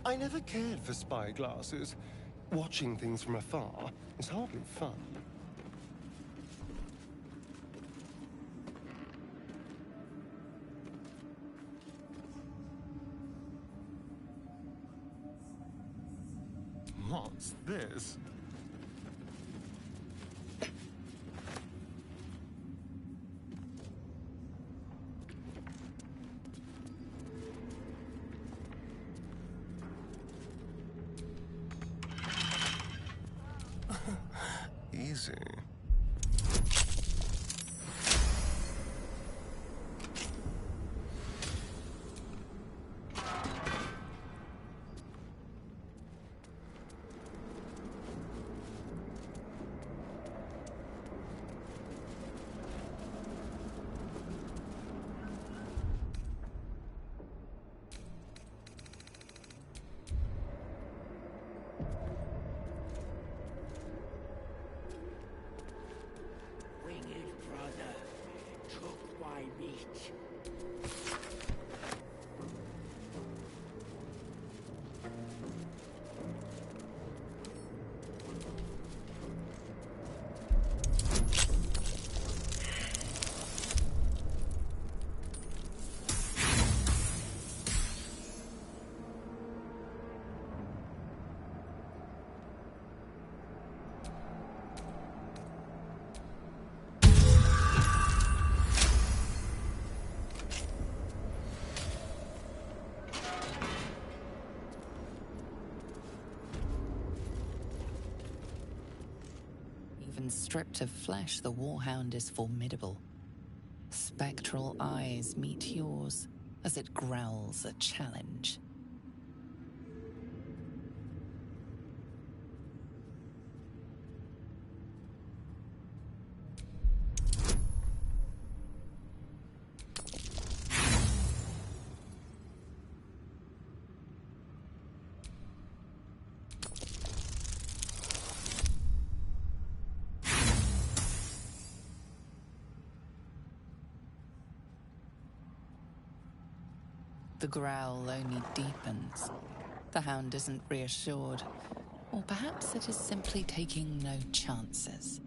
I never cared for spyglasses. Watching things from afar is hardly fun. What's this? Easy. Winged brother, took my meat. Even stripped of flesh, the warhound is formidable. Spectral eyes meet yours as it growls a challenge. The growl only deepens. The hound isn't reassured, or perhaps it is simply taking no chances.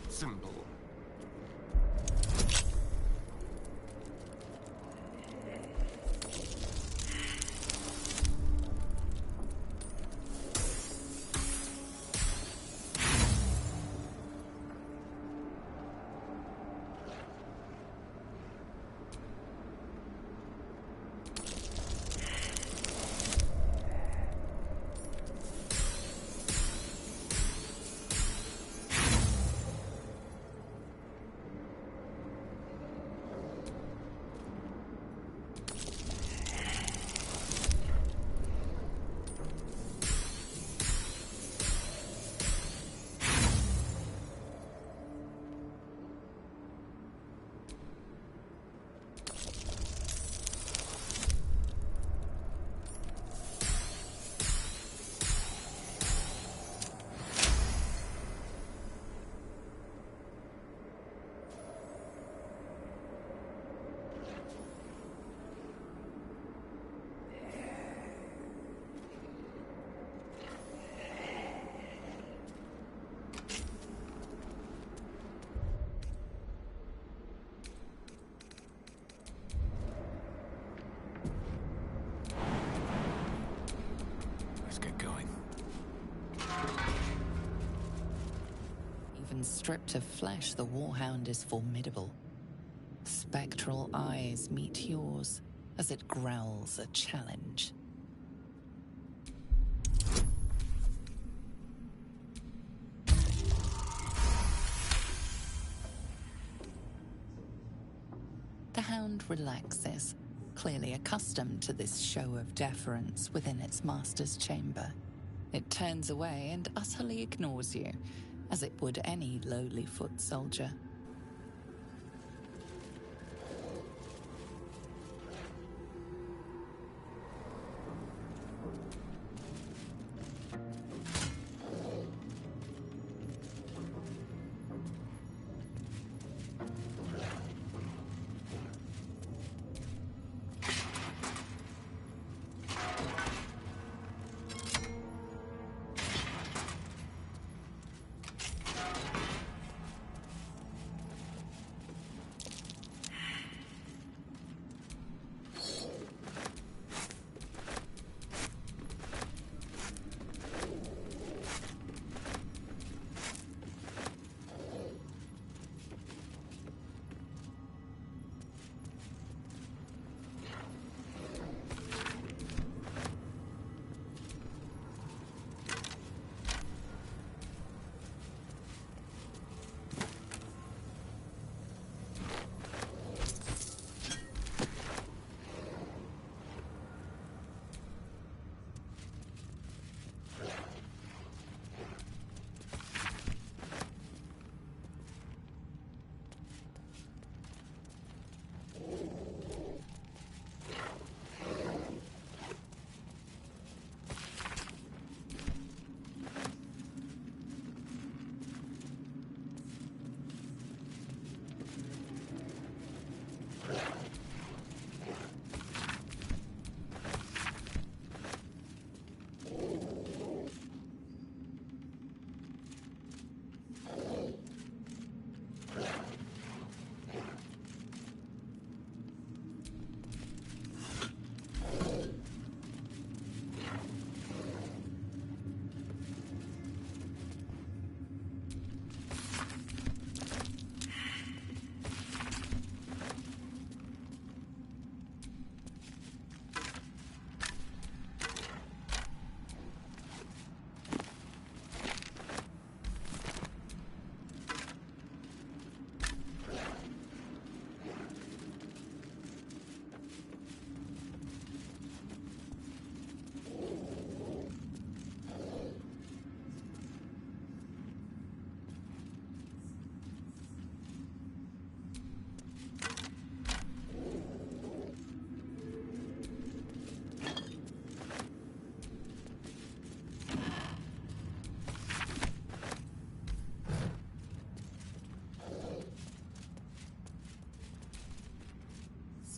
Simple. Even stripped of flesh, the warhound is formidable. Spectral eyes meet yours as it growls a challenge. The hound relaxes, clearly accustomed to this show of deference within its master's chamber. It turns away and utterly ignores you, as it would any lowly foot soldier.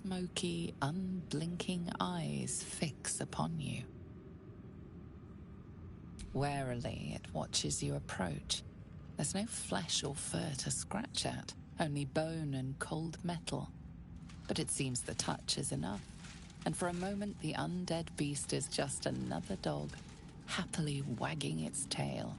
smoky, unblinking eyes fix upon you. Warily, it watches you approach. There's no flesh or fur to scratch at, only bone and cold metal. But it seems the touch is enough, and for a moment the undead beast is just another dog, happily wagging its tail.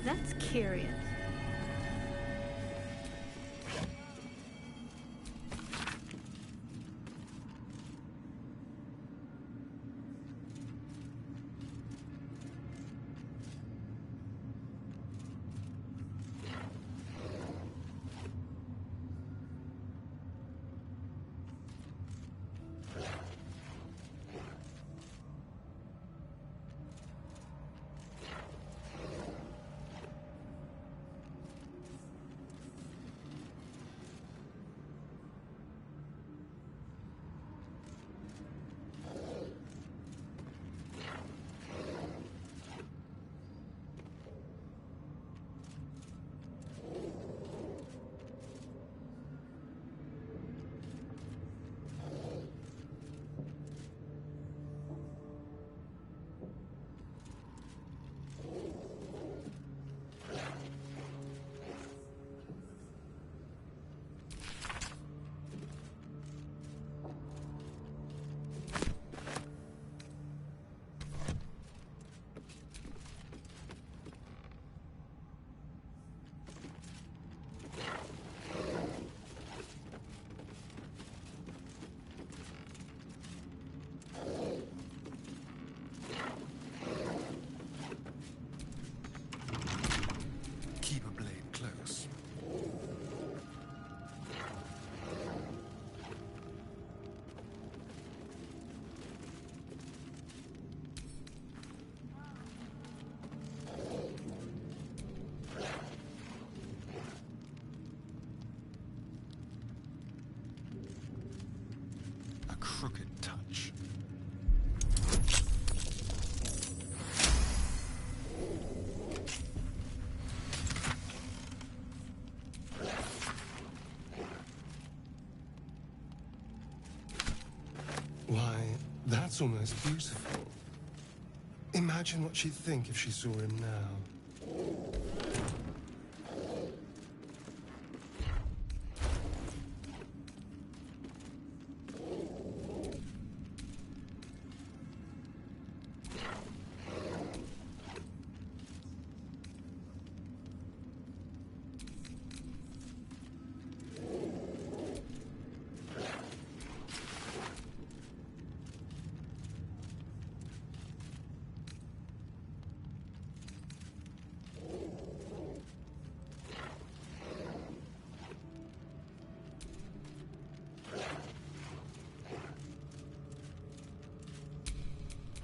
That's curious. Keep a blade close. A crooked touch. Why, that's almost beautiful. Imagine what she'd think if she saw him now.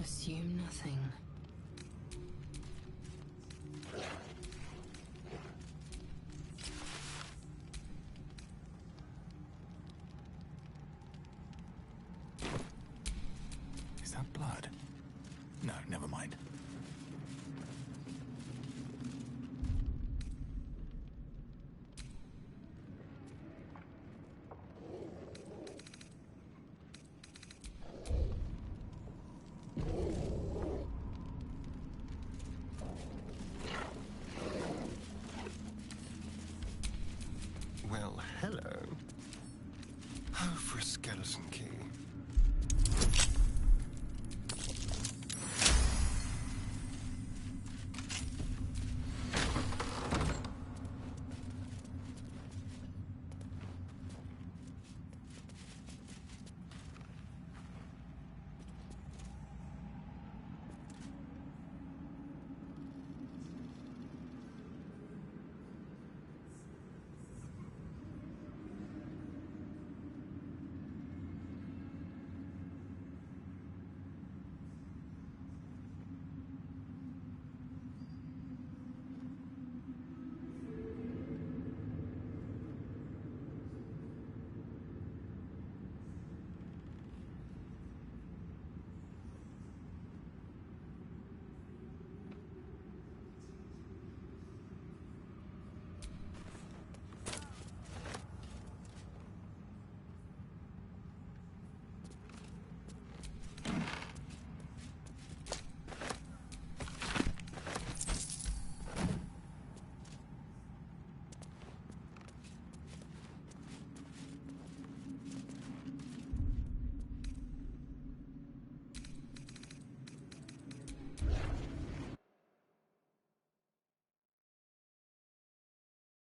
Assume nothing. Is that blood? No, never mind. Well, hello. Oh, for a skeleton key.